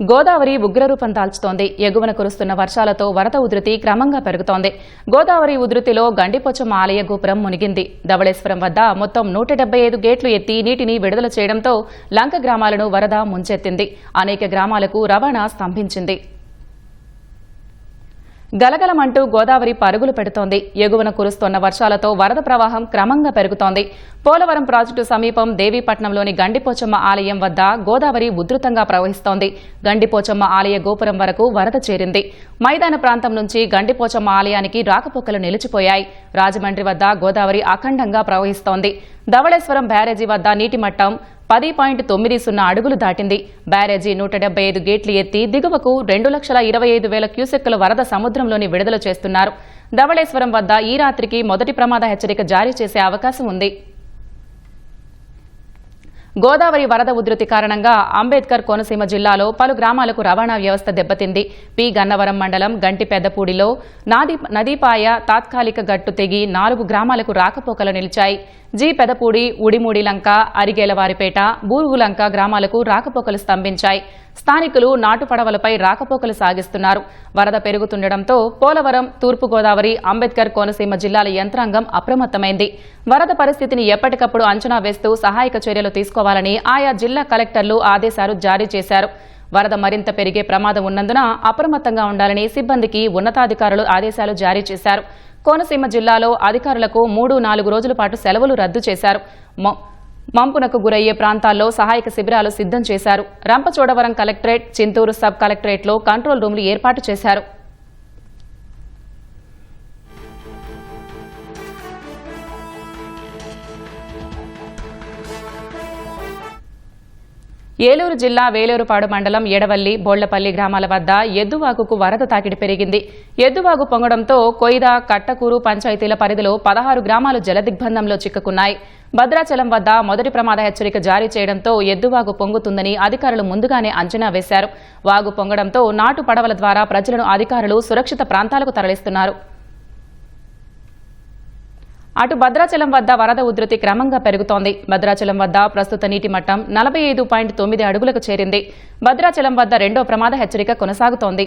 గోదావరి ఉగ్రరూపం దాల్చుతోంది. ఎగువన కురుస్తున్న వర్షాలతో వరద ఉధృతి క్రమంగా పెరుగుతోంది. గోదావరి ఉధృతిలో గండిపోచమ్మ ఆలయ గోపురం మునిగింది. ధవళేశ్వరం వద్ద మొత్తం 175 గేట్లు ఎత్తి నీటిని విడుదల చేయడంతో లంక గ్రామాలను వరద ముంచెత్తింది. అనేక గ్రామాలకు రవాణా స్తంభించింది. గలగలమంటూ గోదావరి పరుగులు పెడుతోంది. ఎగువన కురుస్తోన్న వర్షాలతో వరద ప్రవాహం క్రమంగా పెరుగుతోంది. పోలవరం ప్రాజెక్టు సమీపం దేవీపట్నంలోని గండిపోచమ్మ ఆలయం వద్ద గోదావరి ఉధృతంగా ప్రవహిస్తోంది. గండిపోచమ్మ ఆలయ గోపురం వరకు వరద చేరింది. మైదాన ప్రాంతం నుంచి గండిపోచమ్మ ఆలయానికి రాకపోకలు నిలిచిపోయాయి. రాజమండ్రి వద్ద గోదావరి అఖండంగా ప్రవహిస్తోంది. ధవళేశ్వరం బ్యారేజీ వద్ద నీటి మట్టం 10.90 అడుగులు దాటింది. బ్యారేజీ 175 గేట్లు ఎత్తి దిగువకు 2,25,000 క్యూసెక్కుల వరద సముద్రంలోని విడుదల చేస్తున్నారు. ధవళేశ్వరం వద్ద ఈ రాత్రికి మొదటి ప్రమాద హెచ్చరిక జారీ చేసే అవకాశం ఉంది. గోదావరి వరద ఉధృతి కారణంగా అంబేద్కర్ కోనసీమ జిల్లాలో పలు గ్రామాలకు రవాణా వ్యవస్థ దెబ్బతింది. పి గన్నవరం మండలం గంటి పెద్దపూడిలో నదీపాయ తాత్కాలిక గట్టు తెగి 4 గ్రామాలకు రాకపోకలు నిలిచాయి. జి పెదపూడి, ఉడిమూడిలంక, అరిగేలవారిపేట, బూరుగులంక గ్రామాలకు రాకపోకలు స్తంభించాయి. స్థానికులు నాటు పడవలపై రాకపోకలు సాగిస్తున్నారు. వరద పెరుగుతుండటంతో పోలవరం, తూర్పుగోదావరి, అంబేద్కర్ కోనసీమ జిల్లాల యంత్రాంగం అప్రమత్తమైంది. వరద పరిస్థితిని ఎప్పటికప్పుడు అంచనా వేస్తూ సహాయక చర్యలు తీసుకోవాలని ఆయా జిల్లా కలెక్టర్లు ఆదేశాలు జారీ చేశారు. వరద మరింత పెరిగే ప్రమాదం ఉన్నందున అప్రమత్తంగా ఉండాలని సిబ్బందికి ఉన్నతాధికారులు ఆదేశాలు జారీ చేశారు. కోనసీమ జిల్లాలో అధికారులకు 3-4 రోజుల పాటు సెలవులు రద్దు చేశారు. మంపునకు గురయ్యే ప్రాంతాల్లో సహాయక శిబిరాలు సిద్ధం చేశారు. రంపచోడవరం కలెక్టరేట్, చింతూరు సబ్ కలెక్టరేట్లో కంట్రోల్ రూమ్లు ఏర్పాటు చేశారు. ఏలూరు జిల్లా వేలేరుపాడు మండలం ఎడవల్లి, బోళ్లపల్లి గ్రామాల వద్ద ఎద్దువాగుకు వరద తాకిడి పెరిగింది. ఎద్దువాగు పొంగడంతో కొయిద, కట్టకూరు పంచాయతీల పరిధిలో 16 గ్రామాలు జలదిగ్బంధంలో చిక్కుకున్నాయి. భద్రాచలం వద్ద మొదటి ప్రమాద హెచ్చరిక జారీ చేయడంతో ఎద్దువాగు పొంగుతుందని అధికారులు ముందుగానే అంచనా వేశారు. వాగు పొంగడంతో నాటు పడవల ద్వారా ప్రజలను అధికారులు సురక్షిత ప్రాంతాలకు తరలిస్తున్నారు. అటు భద్రాచలం వద్ద వరద ఉధృతి క్రమంగా పెరుగుతోంది. భద్రాచలం వద్ద ప్రస్తుత నీటి మట్టం 45.9 అడుగులకు చేరింది. భద్రాచలం వద్ద రెండో ప్రమాద హెచ్చరిక కొనసాగుతోంది.